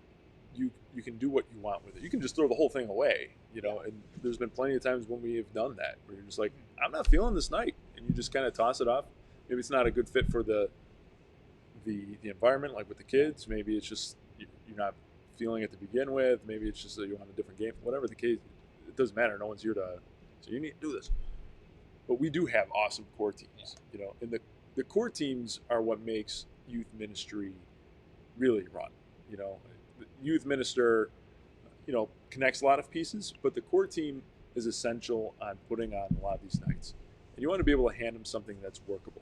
you can do what you want with it. You can just throw the whole thing away. You know, and there's been plenty of times when we have done that, where you're just like, I'm not feeling this night, and you just kind of toss it off. Maybe it's not a good fit for the environment, like with the kids. Maybe it's just you're not feeling it to begin with. Maybe it's just that you want a different game. Whatever the case, it doesn't matter. No one's here to say you need to do this. But we do have awesome core teams, you know, and the core teams are what makes youth ministry really run. You know, the youth minister, you know, connects a lot of pieces, but the core team is essential on putting on a lot of these nights. And you want to be able to hand them something that's workable,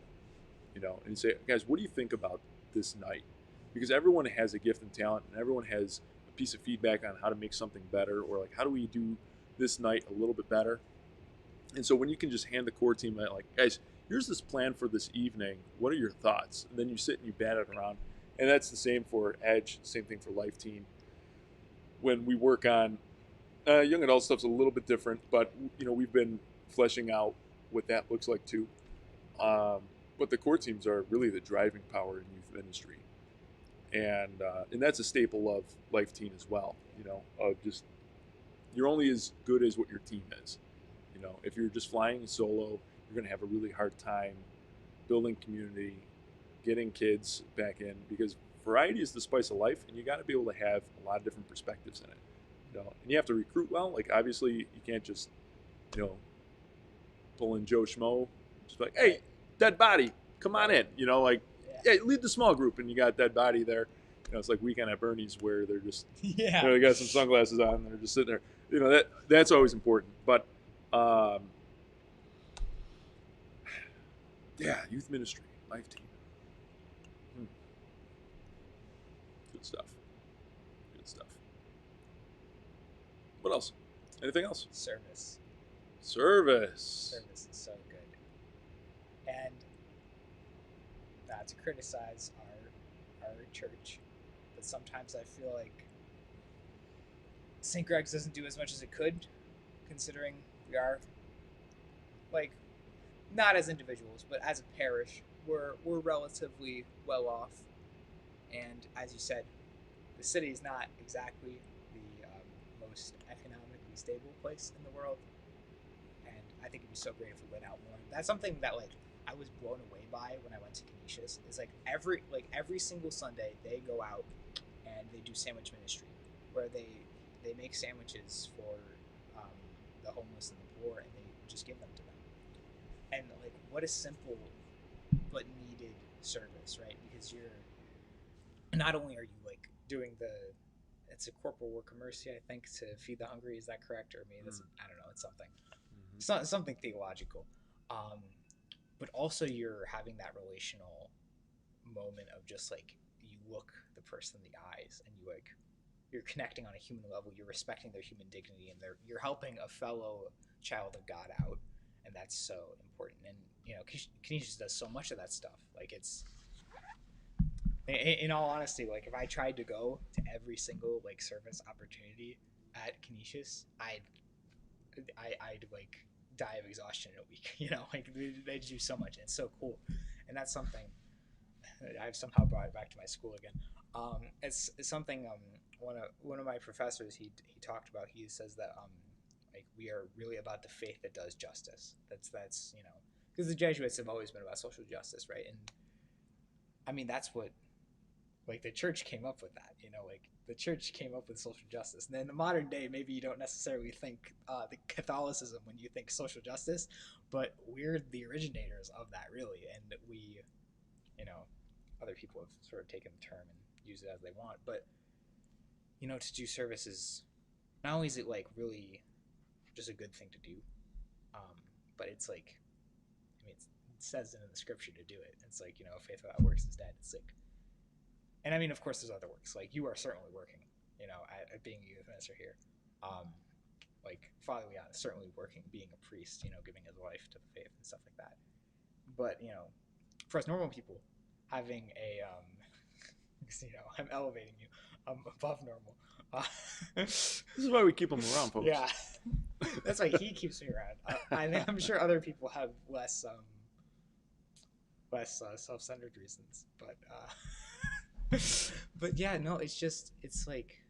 you know, and you say, guys, what do you think about this night? Because everyone has a gift and talent, and everyone has a piece of feedback on how to make something better, or like, how do we do this night a little bit better? And so when you can just hand the core team that, like, guys, here's this plan for this evening, what are your thoughts? And then you sit and you bat it around. And that's the same for Edge, same thing for Life Team. When we work on young adult stuff's a little bit different, but, you know, we've been fleshing out what that looks like too. but the core teams are really the driving power in youth ministry, and that's a staple of Life Teen as well. Of just you're only as good as what your team is. If you're just flying solo, you're going to have a really hard time building community, getting kids back in, because variety is the spice of life, and you got to be able to have a lot of different perspectives in it. And you have to recruit well. Like, obviously, you can't just pull in Joe Schmo, just like, hey, dead body, come on in. Like, yeah, lead the small group, and you got dead body there. It's like Weekend at Bernie's, where they're just they got some sunglasses on, and they're just sitting there. That's always important. But yeah, youth ministry, Life Team. Good stuff. Good stuff. What else? Anything else? Service. Service is so good. And not to criticize our church, but sometimes I feel like St. Greg's doesn't do as much as it could, considering we are, like, not as individuals, but as a parish, we're relatively well off. And as you said, the city is not exactly the most economically stable place in the world. And I think it'd be so great if we went out more. That's something that, like, I was blown away by when I went to Canisius. Is like every single Sunday they go out and they do sandwich ministry, where they make sandwiches for the homeless and the poor, and they just give them to them. And, like, what a simple but needed service, right? Because you're not only are you, like, doing it's a corporal work of mercy, I think, to feed the hungry. Is that correct? Or maybe that's I don't know. It's something. It's not something theological. But also you're having that relational moment of just, like, you look the person in the eyes and you're connecting on a human level. You're respecting their human dignity, and you're helping a fellow child of God out, and that's so important. And Canisius does so much of that stuff. Like, it's, in all honesty, like, if I tried to go to every single, like, service opportunity at Canisius, I'd like die of exhaustion in a week. Like, they do so much, and it's so cool. And that's something I've somehow brought it back to my school again. It's something one of my professors he talked about. He says that like, we are really about the faith that does justice. That's because the Jesuits have always been about social justice, right? And I mean, that's what, like, the church came up with that. Like, the church came up with social justice. And then in the modern day, maybe you don't necessarily think the Catholicism when you think social justice, but we're the originators of that, really. And we, other people have sort of taken the term and used it as they want. But, to do service is, not only is it, like, really just a good thing to do, but it's like, I mean, it says in the scripture to do it. It's like, faith without works is dead. It's like, and I mean, of course, there's other works. Like, you are certainly working, at being a youth minister here. Like, Father Leon is certainly working, being a priest, giving his life to the faith and stuff like that. But, for us normal people, having a, I'm elevating you, above normal. This is why we keep them around, folks. Yeah, that's why he keeps me around. I'm sure other people have less self-centered reasons, but yeah, no, it's like,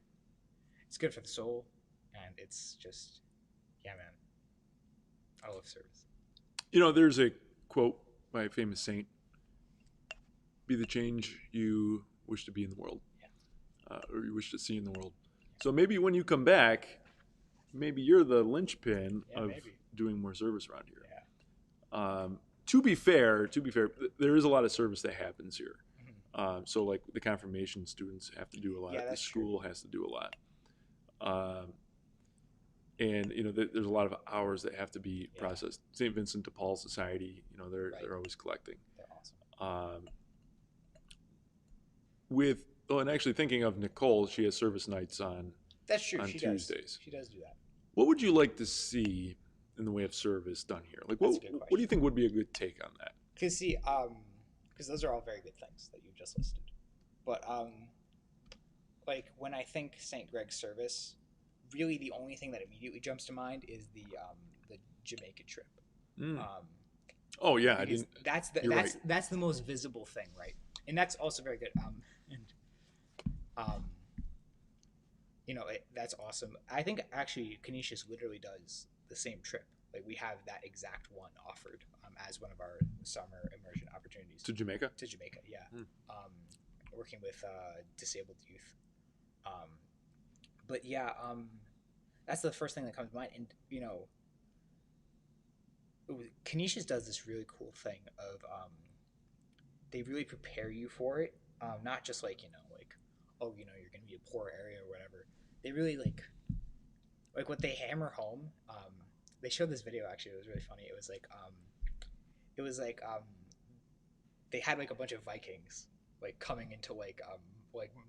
it's good for the soul, and it's just, yeah, man, I love service. There's a quote by a famous saint: "Be the change you wish to be in the world, or you wish to see in the world." So maybe when you come back, maybe you're the linchpin of doing more service around here. Yeah. To be fair, there is a lot of service that happens here. So, like, the confirmation students have to do a lot. Yeah, the school has to do a lot. And there's a lot of hours that have to be processed. St. Vincent de Paul Society, they're always collecting. They're awesome. And actually, thinking of Nicole, she has service nights on. That's true. On Tuesdays. She does do that. What would you like to see in the way of service done here? Like, what do you think would be a good take on that? Because those are all very good things that you just listed. But like, when I think St. Greg's service, really the only thing that immediately jumps to mind is the Jamaica trip. Oh yeah, I because didn't. You're right. that's the most visible thing, right? And that's also very good. And um, that's awesome. I think actually Canisius literally does the same trip. Like we have that exact one offered as one of our summer immersion opportunities To Jamaica. to Jamaica. Yeah, Hmm. um, working with disabled youth. Um, but yeah, that's the first thing that comes to mind. And Canisius does this really cool thing of they really prepare you for it. Not just like oh you're gonna be a poor area or whatever. They really like what they hammer home. They showed this video actually. It was really funny. It was like they had like a bunch of Vikings like coming into like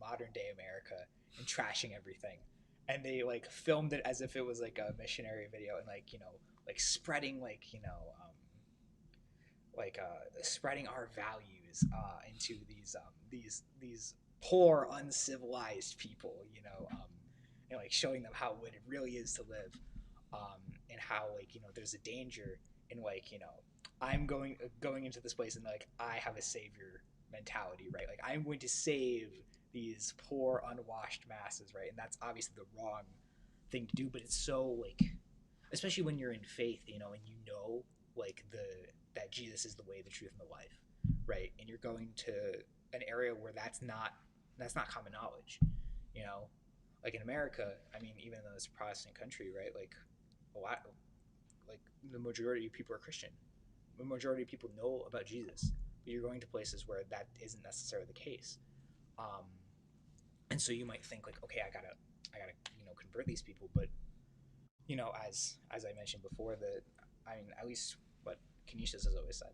modern day America and trashing everything, and they like filmed it as if it was like a missionary video and like like spreading spreading our values into these poor uncivilized people, and like showing them how what it really is to live, and how there's a danger in I'm going into this place and like I have a savior mentality, right? Like I'm going to save these poor unwashed masses, right? And that's obviously the wrong thing to do, but it's so like, especially when you're in faith, and like that Jesus is the way, the truth, and the life, right? And you're going to an area where that's not common knowledge, you know. Like in America, I mean, even though it's a Protestant country, right? Like a lot, like the majority of people are Christian. The majority of people know about Jesus, but you're going to places where that isn't necessarily the case. Um, and so you might think like, okay, I gotta convert these people, but as I mentioned before, I mean, at least what Canisius has always said,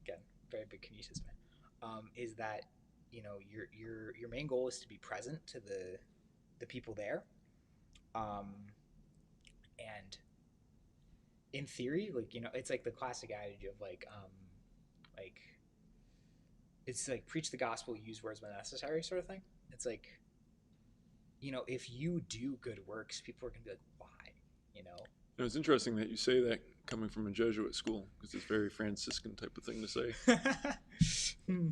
again, very big Canisius man, is that your main goal is to be present to the people there, um, and in theory, like it's like the classic adage of like it's like preach the gospel, use words when necessary, sort of thing. It's like if you do good works, people are gonna be like, why, you know? It's interesting that you say that coming from a Jesuit school because it's very Franciscan type of thing to say.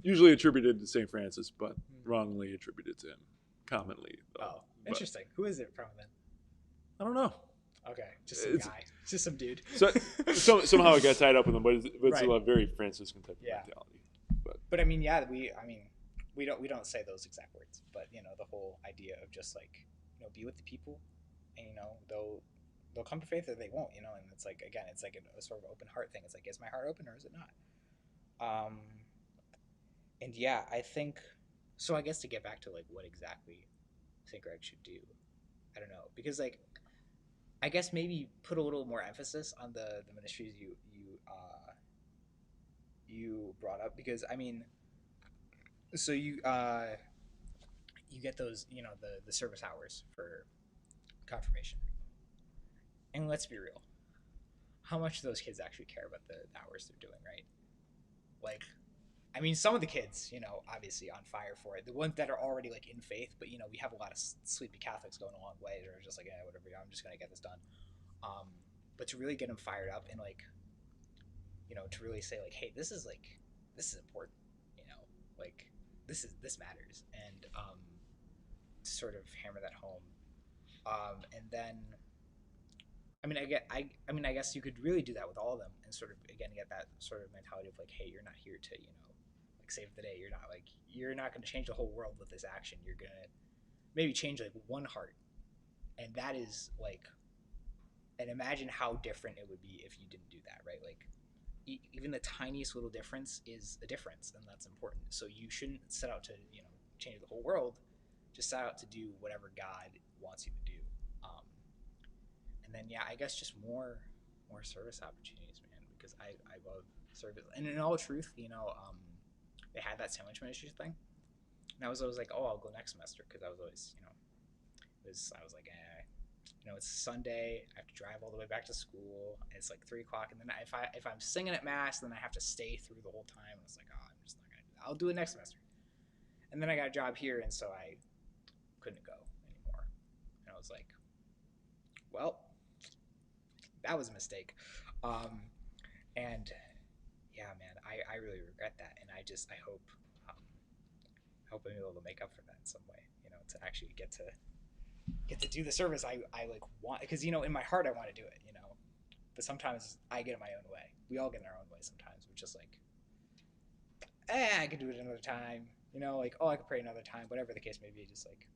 Usually attributed to Saint Francis, but wrongly attributed to him. Commonly, though. Oh, interesting. Who is it from then? I don't know. Okay, just some guy, just some dude. So somehow it got tied up with him, but it's Right. a very Franciscan type of mentality. But I mean, yeah, we don't say those exact words, but the whole idea of just like be with the people, and they'll come to faith or they won't, and it's like, again, it's like a sort of open heart thing. It's like, is my heart open or is it not? And yeah, I think so. I guess to get back to like what exactly St. Greg should do, I don't know, because like I guess maybe put a little more emphasis on the ministries you brought up, because I mean, so you get those the service hours for confirmation, and let's be real, how much do those kids actually care about the hours they're doing, right? Like, I mean, some of the kids, obviously on fire for it. The ones that are already like in faith, but we have a lot of sleepy Catholics going a long way. They're just like, yeah, whatever. I'm just gonna get this done. But to really get them fired up and like, to really say like, hey, this is important. Like this matters, and to sort of hammer that home. And then, I guess you could really do that with all of them, and sort of again get that sort of mentality of like, hey, you're not here to like save the day. You're not going to change the whole world with this action. You're gonna maybe change like one heart, and that is like, and imagine how different it would be if you didn't do that, right? Like even the tiniest little difference is a difference, and that's important. So you shouldn't set out to change the whole world. Just set out to do whatever God wants you to do. And then yeah, I guess just more service opportunities, man, because I love service. And in all truth, they had that sandwich ministries thing, and I was always like, oh, I'll go next semester, because I was always I was like, it's Sunday. I have to drive all the way back to school. And it's like 3:00, and then if I'm singing at mass, then I have to stay through the whole time. And it's like, oh, I'm just not gonna do that. I'll do it next semester. And then I got a job here, and so I couldn't go anymore. And I was like, well, that was a mistake. And yeah, man, I really regret that, and I hope I'm able to make up for that in some way. To actually get to do the service I like want, because in my heart I want to do it. But sometimes I get in my own way. We all get in our own way sometimes. We're just like, I could do it another time. Like, oh, I could pray another time. Whatever the case may be, just like,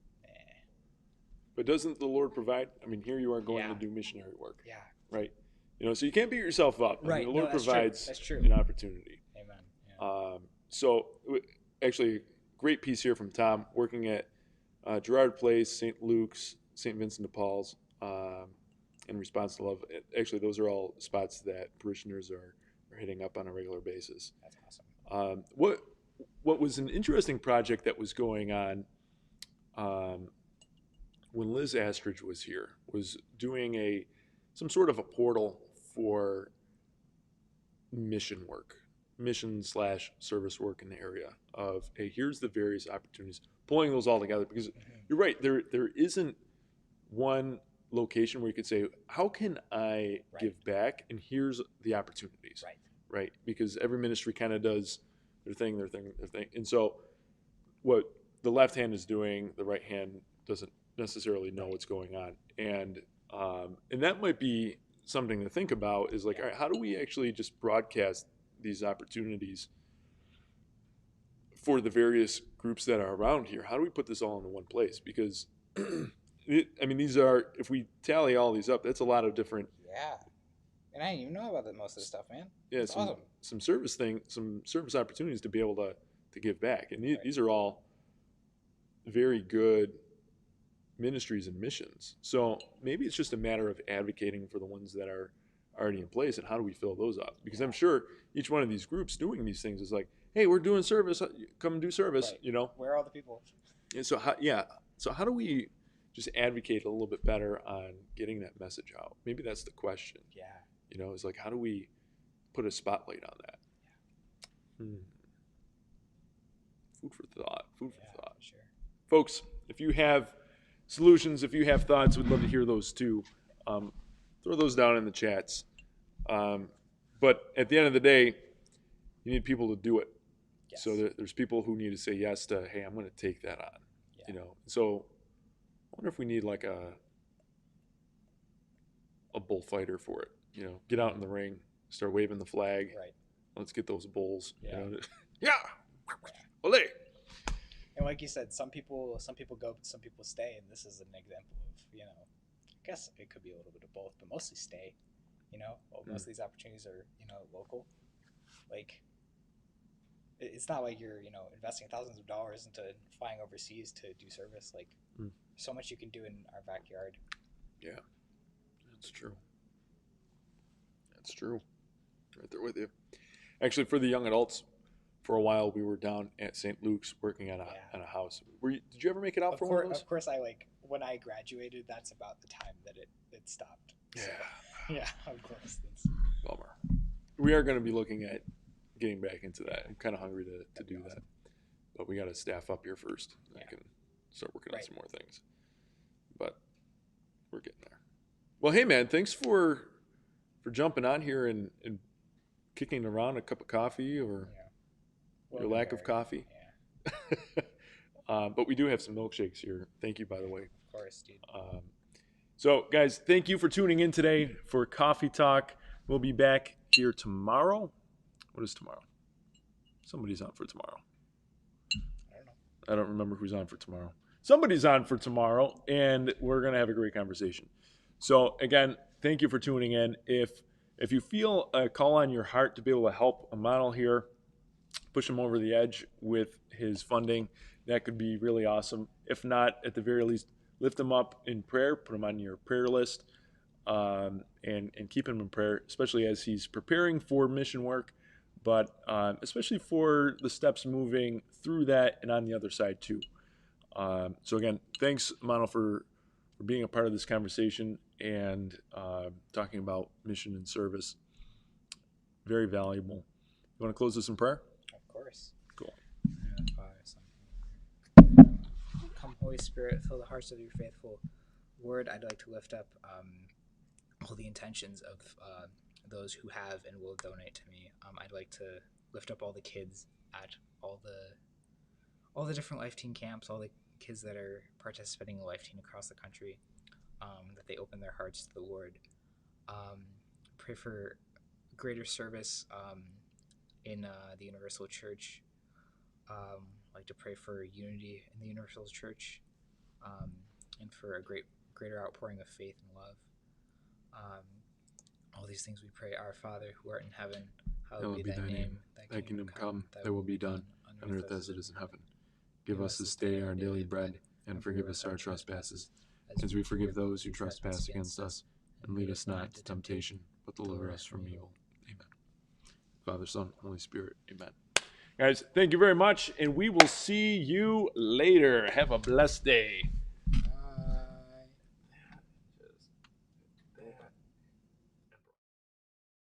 But doesn't the Lord provide? I mean, here you are going to do missionary work. Yeah. Right? So you can't beat yourself up. Right. I mean, the Lord provides that's true. an opportunity. Amen. Yeah. So, actually, great piece here from Tom, working at Gerard Place, St. Luke's, St. Vincent de Paul's, in response to love. Actually, those are all spots that parishioners are hitting up on a regular basis. That's awesome. What was an interesting project that was going on when Liz Astridge was here was doing some sort of a portal for mission /service work in the area of, hey, here's the various opportunities, pulling those all together, because you're right, there isn't one location where you could say, how can I give back, and here's the opportunities, right? Because every ministry kind of does their thing, and so what the left hand is doing, the right hand doesn't necessarily know what's going on, and that might be something to think about, is like, all right, how do we actually just broadcast these opportunities for the various groups that are around here? How do we put this all into one place? Because these are, if we tally all these up, that's a lot of different. Yeah. And I didn't even know about most of this stuff, man. Yeah, that's awesome. Some service opportunities to be able to give back, and these are all very good ministries and missions. So maybe it's just a matter of advocating for the ones that are already in place, and how do we fill those up? Because I'm sure each one of these groups doing these things is like, hey, we're doing service, come and do service. Where are all the people? And so how do we just advocate a little bit better on getting that message out? Maybe that's the question. It's like, how do we put a spotlight on that? Food for thought. Sure. Folks, if you have solutions, if you have thoughts, we'd love to hear those too. Throw those down in the chats. But at the end of the day, you need people to do it. Yes. So there's people who need to say yes to, hey, I'm going to take that on. So I wonder if we need like a bullfighter for it. Get out in the ring, start waving the flag. Right. Let's get those bulls. Yeah. Ole. And like you said, some people go, some people stay, and this is an example of, I guess it could be a little bit of both, but mostly stay. Most of these opportunities are, local. Like, it's not like you're, investing thousands of dollars into flying overseas to do service. Like, so much you can do in our backyard. Yeah, that's true. Right there with you. Actually, for the young adults, for a while we were down at St. Luke's working on a house. Did you ever make it out for one of those? Of course, when I graduated, that's about the time that it stopped. So, yeah, of course. Bummer. We are going to be looking at getting back into that. I'm kind of hungry to do that, but we got to staff up here first. I can start working on some more things, but we're getting there. Well, hey man, thanks for jumping on here and kicking around a cup of coffee or your lack of coffee. But we do have some milkshakes here. Thank you, by the way. Of course, dude. So, guys, thank you for tuning in today for Coffee Talk. We'll be back here tomorrow. What is tomorrow? Somebody's on for tomorrow. I don't know. I don't remember who's on for tomorrow. Somebody's on for tomorrow, and we're going to have a great conversation. So, again, thank you for tuning in. If you feel a call on your heart to be able to help Imanol here, push him over the edge with his funding, that could be really awesome. If not, at the very least, lift him up in prayer, put him on your prayer list, and keep him in prayer, especially as he's preparing for mission work, but especially for the steps moving through that and on the other side too. So again, thanks, Imanol, for being a part of this conversation and talking about mission and service. Very valuable. You want to close this in prayer? Of course. Cool. Come, Holy Spirit, fill the hearts of your faithful word. I'd like to lift up all the intentions of those who have and will donate to me. I'd like to lift up all the kids at all the different Life Teen camps, all the kids that are participating in Life Teen across the country, that they open their hearts to the Lord. Pray for greater service in the Universal Church. I'd like to pray for unity in the Universal Church, and for a greater outpouring of faith and love. All these things we pray. Our Father, who art in heaven, hallowed be thy name. Thy kingdom come, thy will be done, on earth as it is in heaven. Give us this day our daily bread, and forgive us our trespasses, as we forgive those who trespass against us. And lead us not to temptation, but deliver us from evil. Amen. Father, Son, Holy Spirit. Amen. Guys, thank you very much, and we will see you later. Have a blessed day.